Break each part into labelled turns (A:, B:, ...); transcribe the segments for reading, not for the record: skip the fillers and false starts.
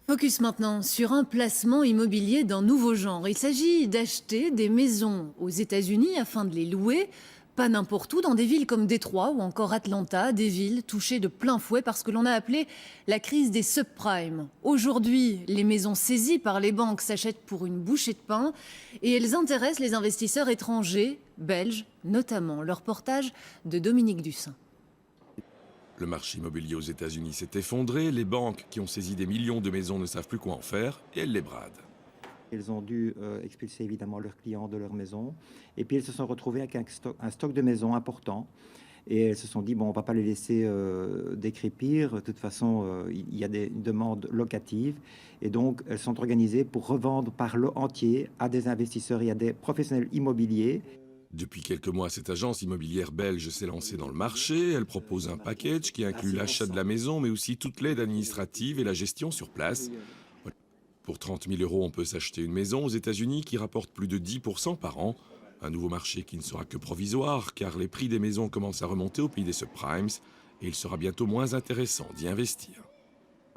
A: Focus maintenant sur un placement immobilier d'un nouveau genre. Il s'agit d'acheter des maisons aux États-Unis afin de les louer, pas n'importe où, dans des villes comme Détroit ou encore Atlanta, des villes touchées de plein fouet par ce que l'on a appelé la crise des subprimes. Aujourd'hui, les maisons saisies par les banques s'achètent pour une bouchée de pain et elles intéressent les investisseurs étrangers, belges notamment. Le reportage de Dominique Dussin.
B: Le marché immobilier aux États-Unis s'est effondré, les banques qui ont saisi des millions de maisons ne savent plus quoi en faire et elles les bradent.
C: Ils ont dû expulser évidemment leurs clients de leur maison et puis ils se sont retrouvés avec un stock de maisons important et elles se sont dit bon, on ne va pas les laisser décrépir, de toute façon il y a des demandes locatives et donc elles sont organisées pour revendre par lot entier à des investisseurs et à des professionnels immobiliers.
B: Depuis quelques mois, cette agence immobilière belge s'est lancée dans le marché. Elle propose un package qui inclut l'achat de la maison, mais aussi toute l'aide administrative et la gestion sur place. Pour 30 000 €, on peut s'acheter une maison aux États-Unis qui rapporte plus de 10% par an. Un nouveau marché qui ne sera que provisoire, car les prix des maisons commencent à remonter au pays des subprimes et il sera bientôt moins intéressant d'y investir.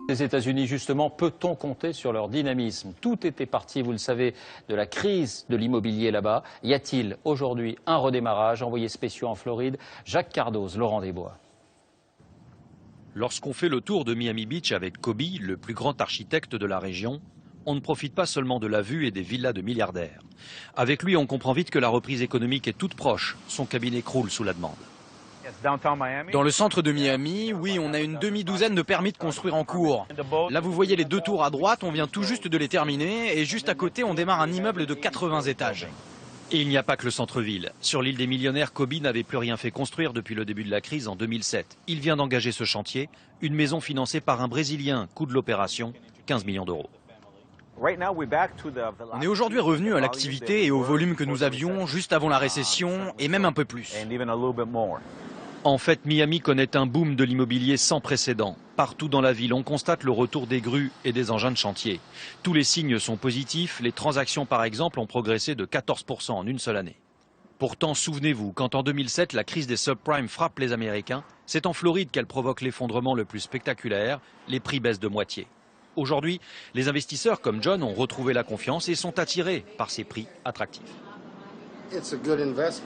D: Les États-Unis, justement, peut-on compter sur leur dynamisme? Tout était parti, vous le savez, de la crise de l'immobilier là-bas. Y a-t-il aujourd'hui un redémarrage? Envoyés spéciaux en Floride, Jacques Cardoz, Laurent Desbois.
E: Lorsqu'on fait le tour de Miami Beach avec Kobe, le plus grand architecte de la région, on ne profite pas seulement de la vue et des villas de milliardaires. Avec lui, on comprend vite que la reprise économique est toute proche. Son cabinet croule sous la demande.
F: Dans le centre de Miami, oui, on a une demi-douzaine de permis de construire en cours. Là, vous voyez les deux tours à droite, on vient tout juste de les terminer et juste à côté, on démarre un immeuble de 80 étages.
E: Et il n'y a pas que le centre-ville. Sur l'île des millionnaires, Kobe n'avait plus rien fait construire depuis le début de la crise en 2007. Il vient d'engager ce chantier, une maison financée par un Brésilien, coût de l'opération, 15 millions d'euros.
F: On est aujourd'hui revenu à l'activité et au volume que nous avions juste avant la récession et même un peu plus.
E: En fait, Miami connaît un boom de l'immobilier sans précédent. Partout dans la ville, on constate le retour des grues et des engins de chantier. Tous les signes sont positifs. Les transactions, par exemple, ont progressé de 14% en une seule année. Pourtant, souvenez-vous, quand en 2007, la crise des subprimes frappe les Américains, c'est en Floride qu'elle provoque l'effondrement le plus spectaculaire. Les prix baissent de moitié. Aujourd'hui, les investisseurs comme John ont retrouvé la confiance et sont attirés par ces prix attractifs.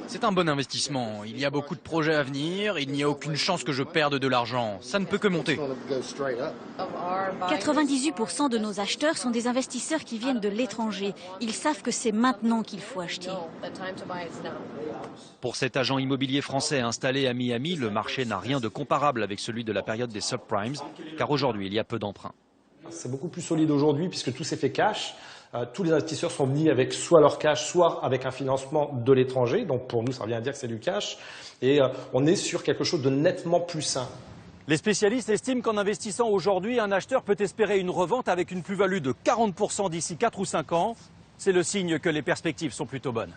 F: C'est un bon investissement. Il y a beaucoup de projets à venir. Il n'y a aucune chance que je perde de l'argent. Ça ne peut que monter.
G: 98% de nos acheteurs sont des investisseurs qui viennent de l'étranger. Ils savent que c'est maintenant qu'il faut acheter.
E: Pour cet agent immobilier français installé à Miami, le marché n'a rien de comparable avec celui de la période des subprimes, car aujourd'hui, il y a peu d'emprunts.
H: C'est beaucoup plus solide aujourd'hui puisque tout s'est fait cash. Tous les investisseurs sont venus avec soit leur cash, soit avec un financement de l'étranger. Donc pour nous, ça revient à dire que c'est du cash. Et on est sur quelque chose de nettement plus sain.
D: Les spécialistes estiment qu'en investissant aujourd'hui, un acheteur peut espérer une revente avec une plus-value de 40% d'ici 4 ou 5 ans. C'est le signe que les perspectives sont plutôt bonnes.